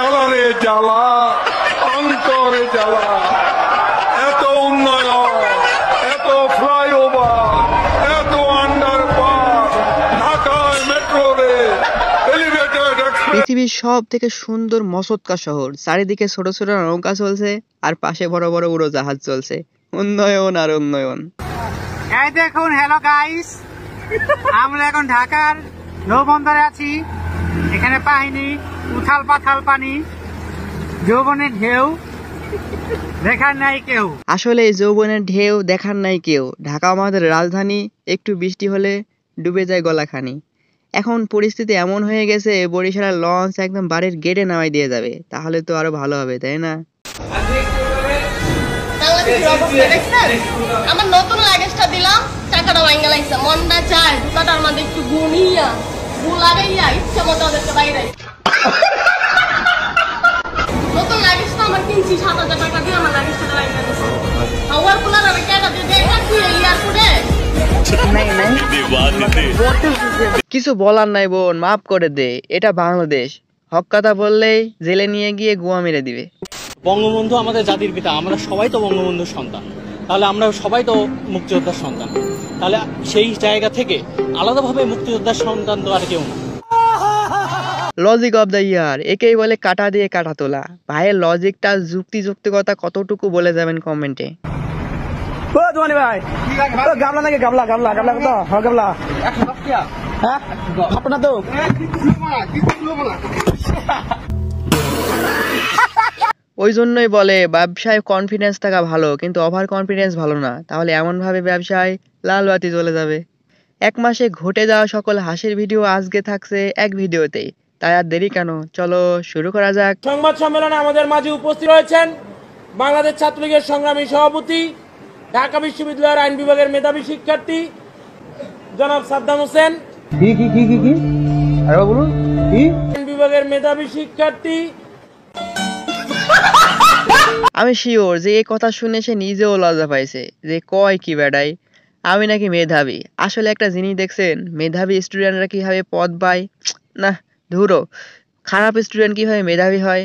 জ্বালারে জ্বালা, অন্তরে জ্বালা। এত উন্নয়ন, এত ফ্লাইওভার, এত আন্ডারপাস, ঢাকায় মেট্রো রেল, এলিভেটেড এক্সপ্রেস। পৃথিবীর সব থেকে সুন্দর মসৎকা শহর, চারিদিকে ছোট ছোট নৌকা চলছে আর পাশে বড় বড় উড়োজাহাজ চলছে। উন্নয়ন আর উন্নয়ন। এই দেখুন, হ্যালো গাইস, আমরা এখন ঢাকার নৌবন্দরে আছি। এখানে পাহিনি, উথাল পাথাল পানি, যৌবনের ঢেউ দেখার নাই কেউ। আসলে এই যৌবনের ঢেউ দেখার নাই কেউ। ঢাকা আমাদের রাজধানী, একটু বৃষ্টি হলে ডুবে যায় গলাখানি। এখন পরিস্থিতি এমন হয়ে গেছে, বরিশালের লঞ্চ একদম বাড়ির গেটে নামাই দিয়ে যাবে। তাহলে তো আরো ভালো হবে, তাই না? আমার নতুন লাগেজটা দিলাম, টাকাটা ভাঙা লাগছে। মনটা চায় টাকার মধ্যে একটু গুনিয়া লাগাইয়া ইচ্ছা মতো ওদেরকে বাইরে। নতুন লাগেজটা আমার কিনছি 7,000 টাকা দিয়ে, আমার লাগেজটা বাইরে দিচ্ছে। হাওয়ার কুলার আমি টাকা দিয়ে দেখা কি এয়ারপোর্টে কিছু বলার নাই বোন, মাফ করে দে। এটা বাংলাদেশ। হক কথা বললেই জেলে নিয়ে গিয়ে গুয়া মেরে দিবে। বঙ্গবন্ধু আমাদের জাতির পিতা, আমরা সবাই তো বঙ্গবন্ধুর সন্তান, তাহলে আমরা সবাই তো মুক্তিযোদ্ধার সন্তান। তাহলে সেই জায়গা থেকে আলাদাভাবে মুক্তিযোদ্ধার সন্তান তো আর কেউ না। লজিক অফ দ্য ইয়ার, একেই বলে কাটা দিয়ে কাটা তোলা। ভাইয়ের লজিকটা যুক্তিযুক্তিকতা কতটুকু বলে যাবেন কমেন্টে। ভাই গামলা নাকি গামলা গামলা গামলা কত? হ্যাঁ গামলা হ্যাঁ আপনার তো ওই জন্যই বলে ব্যবসায় কনফিডেন্স থাকা ভালো, কিন্তু ওভার কনফিডেন্স ভালো না। তাহলে এমন ভাবে ব্যবসায় লাল বাতি জ্বলে যাবে। এক মাসে ঘটে যাওয়া সকল হাসির ভিডিও আজকে থাকছে এক ভিডিওতেই। তাই আর দেরি কেন, চলো শুরু করা যাক। সংবাদ সম্মেলনে আমাদের মাঝে উপস্থিত রয়েছেন বাংলাদেশ ছাত্রলীগের সংগ্রামী সভাপতি, ঢাকা বিশ্ববিদ্যালয়ের আইন বিভাগের মেধাবী শিক্ষার্থী জনাব সাদ্দাম হোসেন। আইন বিভাগের মেধাবী শিক্ষার্থী। আমি শিওর যে এই কথা শুনে সে নিজেও লজ্জা পাইছে, যে কয় কি বেড়াই আমি নাকি মেধাবী। আসলে একটা জিনিস দেখছেন, মেধাবী স্টুডেন্টরা কিভাবে পদ পায়? না ধুরো, খারাপ স্টুডেন্ট কিভাবে মেধাবী হয়।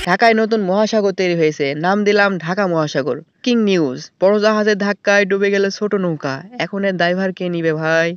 ঢাকায় নতুন মহাসাগর তৈরি হয়েছে, নাম দিলাম ঢাকা মহাসাগর। কিং নিউজ, বড় জাহাজের ধাক্কায় ডুবে গেল ছোট নৌকা। এখন এর দায়ভার কে নিবে ভাই?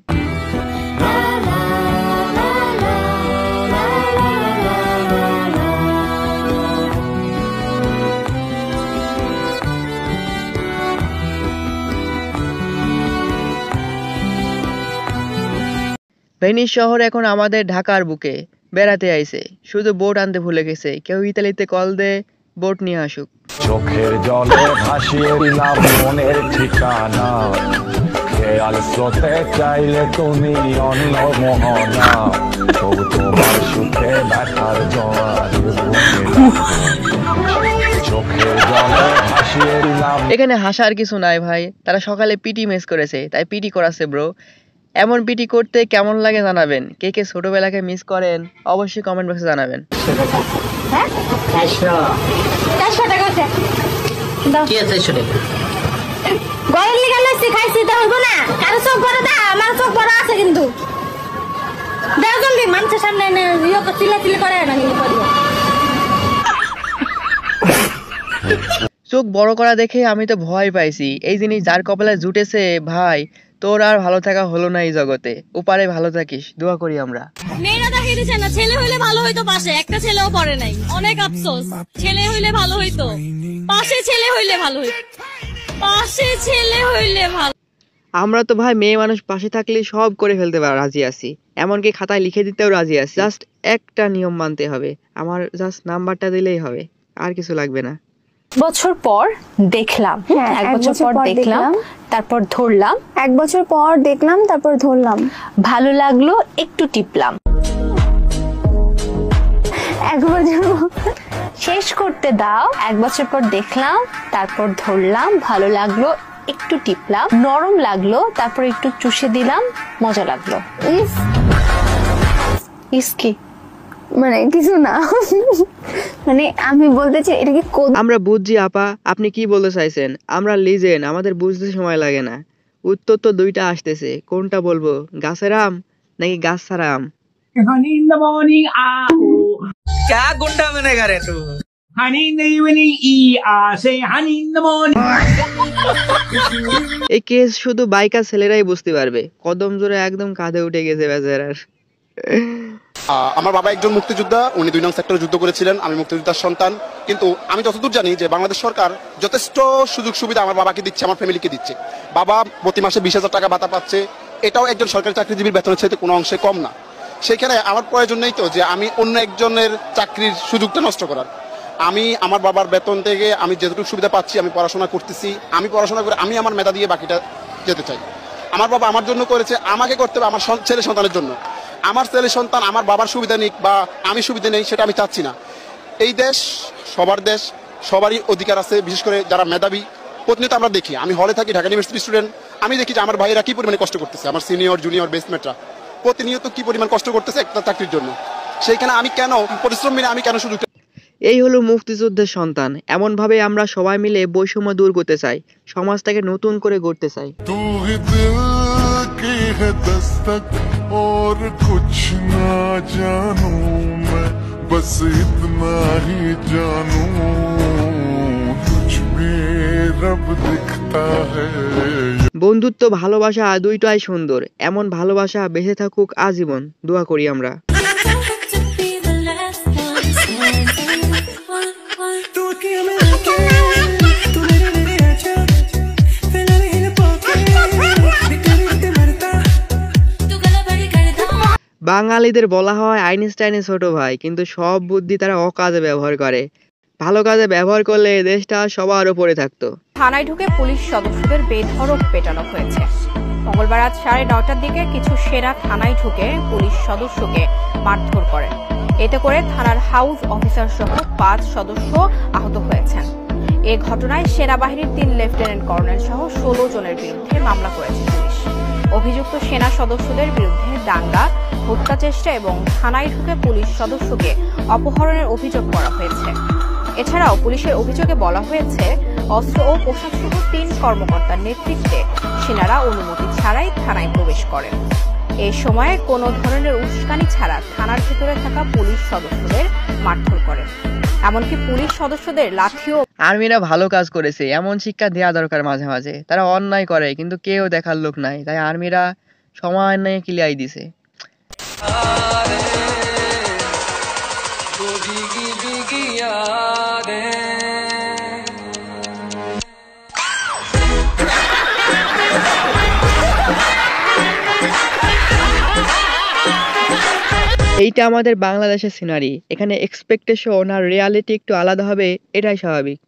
ভেনিস শহর এখন আমাদের ঢাকার বুকে বেড়াতে আইছে, শুধু বোট আনতে ভুলে গেছে। কেউ ইতালিতে কল দে, বোট নিয়ে আসুক। চোখের জলে ভাসিয়ে দিলাম মনের ঠিকানা, খেয়াল স্রোতে চাইলে তুমি অন্য মোহনা, তবু তোমার সুখে ব্যথার জোয়ার চোখের জলে ভাসিয়ে দিলাম। এখানে হাসার কিছু নাই ভাই, তারা সকালে পিটি মিস করেছে তাই পিটি করাচ্ছে ব্রো। এমন পিটি করতে কেমন লাগে জানাবেন। কে কে ছোটবেলাকে মিস করেন অবশ্যই কমেন্ট বক্সে জানাবেন। চোখ বড় করা দেখে আমি তো ভয় পাইছি। এই জিনিস যার কপালে জুটেছে ভাই, তোর আর ভালো থাকা হলো না এই জগতে। উপারে ভালো থাকিস, দোয়া করি আমরা। মেয়েরা দেখিয়ে দিচ্ছে না, ছেলে হইলে ভালো হইতো, পাশে একটা ছেলেও পড়ে নাই, অনেক আফসোস। ছেলে হইলে ভালো হইতো, পাশে ছেলে হইলে ভালো হইতো, পাশে ছেলে হইলে ভালো। আমরা তো ভাই মেয়ে মানুষ, পাশে থাকলে সব করে ফেলতে রাজি আছি, এমনকি খাতায় লিখে দিতেও রাজি আছি। জাস্ট একটা নিয়ম মানতে হবে, আমার জাস্ট নাম্বারটা দিলেই হবে, আর কিছু লাগবে না। বছর পর দেখলাম, এক বছর পর দেখলাম, তারপর ধরলাম, এক বছর পর দেখলাম, তারপর ধরলাম, ভালো লাগলো, একটু টিপলাম, এক বছর শেষ করতে দাও। এক বছর পর দেখলাম, তারপর ধরলাম, ভালো লাগলো, একটু টিপলাম, নরম লাগলো, তারপর একটু চুষে দিলাম, মজা লাগলো। ইস কি মানে কিছু না, মানে আমি বলতে চাই এটা কি আমরা বুঝছি আপা, আপনি কি বলতে চাইছেন। আমরা লিজেন্ড, আমাদের বুঝতে সময় লাগে না। উত্তর তো দুইটা আসতেছে, কোনটা বলবো, গাছের আম নাকি গাছ ছাড়া আম? Honey in the morning, क्या गुंडा बनेगा रे तू? honey in the evening, say honey in the morning. এই কেস শুধু বাইকার ছেলেরাই বুঝতে পারবে, কদম জোরে একদম কাঁধে উঠে গেছে বেচারার। আমার বাবা একজন মুক্তিযোদ্ধা, উনি 2 নং সেক্টরে যুদ্ধ করেছিলেন, আমি মুক্তিযোদ্ধার সন্তান। কিন্তু আমি যতদূর জানি যে বাংলাদেশ সরকার যথেষ্ট সুযোগ সুবিধা আমার বাবাকে দিচ্ছে, আমার ফ্যামিলিকে দিচ্ছে। বাবা প্রতি মাসে 20,000 টাকা ভাতা পাচ্ছে, এটাও একজন সরকারি চাকরিজীবীর বেতনের চাইতে কোনো অংশে কম না। সেখানে আমার প্রয়োজন নেই তো যে আমি অন্য একজনের চাকরির সুযোগটা নষ্ট করার। আমি আমার বাবার বেতন থেকে আমি যেটুকু সুবিধা পাচ্ছি, আমি পড়াশোনা করতেছি, আমি পড়াশোনা করে আমি আমার মেধা দিয়ে বাকিটা যেতে চাই। আমার বাবা আমার জন্য করেছে, আমাকে করতে হবে আমার ছেলে সন্তানের জন্য। আমার ছেলে সন্তান আমার বাবার সুবিধা নিক বা আমি সুবিধা নেই, সেটা আমি চাচ্ছি না। এই দেশ সবার দেশ, সবারই অধিকার আছে, বিশেষ করে যারা মেধাবী। প্রতিনিয়ত আমরা দেখি, আমি হলে থাকি, ঢাকা ইউনিভার্সিটি স্টুডেন্ট, আমি দেখি যে আমার ভাইয়েরা কি পরিমাণে কষ্ট করতেছে, আমার সিনিয়র জুনিয়র বেসমেটরা প্রতিনিয়ত কি পরিমাণ কষ্ট করতেছে একটা চাকরির জন্য। সেইখানে আমি কেন পরিশ্রম মিলে আমি কেন সুযোগ? এই হলো মুক্তিযুদ্ধের সন্তান। এমন ভাবে আমরা সবাই মিলে বৈষম্য দূর করতে চাই, সমাজটাকে নতুন করে গড়তে চাই। तू ही दिल की है दस्तक और कुछ ना जानू मैं, बस इतना ही जानू तुझ में रब दिखता है। বন্ধুত্ব, ভালোবাসা দুইটাই সুন্দর, এমন ভালোবাসা বেঁচে থাকুক আজীবন, দোয়া করি আমরা। বাঙালিদের বলা হয় আইনস্টাইনের ছোট ভাই, কিন্তু সব বুদ্ধি তারা অকাজে ব্যবহার করে। ভালো কাজে ব্যবহার করলে দেশটা সবার উপরে থাকতো। থানায় ঢুকে পুলিশ সদস্যদের বেধড়ক পেটানো হয়েছে। মঙ্গলবার রাত 9:30টার দিকে কিছু সেনা থানায় ঢুকে পুলিশ সদস্যকে মারধর করেন। এতে করে থানার হাউস অফিসার সহ 5 সদস্য আহত হয়েছেন। এ ঘটনায় সেনাবাহিনীর 3 লেফটেন্যান্ট কর্নেল সহ 16 জনের বিরুদ্ধে মামলা করেছে পুলিশ। অভিযুক্ত সেনা সদস্যদের বিরুদ্ধে দাঙ্গা, হত্যা চেষ্টা এবং থানায় ঢুকে পুলিশ সদস্যকে অপহরণের অভিযোগ করা হয়েছে। এছাড়াও পুলিশের অভিযোগে বলা হয়েছে, অস্ত্র ও পোশাক সহ 3 কর্মকর্তার নেতৃত্বে সেনারা অনুমতি ছাড়াই থানায় প্রবেশ করেন। এই সময়ে কোনো ধরনের উস্কানি ছাড়া থানার ভেতরে থাকা পুলিশ সদস্যদের মারধর করেন। এমনকি পুলিশ সদস্যদের লাঠিও। আর্মিরা ভালো কাজ করেছে, এমন শিক্ষা দেওয়া দরকার মাঝে মাঝে। তারা অন্যায় করে কিন্তু কেউ দেখার লোক নাই, তাই আর্মিরা সময় নিয়ে ক্লিয়ার দিছে। এইটা আমাদের বাংলাদেশের সিনারি, এখানে এক্সপেকটেশন আর রিয়ালিটি একটু আলাদা হবে, এটাই স্বাভাবিক।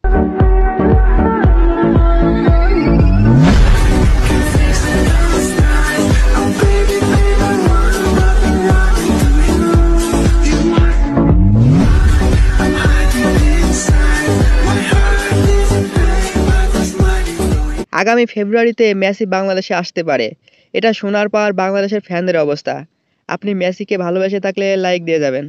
আগামী ফেব্রুয়ারিতে মেসি বাংলাদেশে আসতে পারে, এটা শোনার পর বাংলাদেশের ফ্যানদের অবস্থা। আপনি মেসিকে ভালোবেসে থাকলে লাইক দিয়ে যাবেন।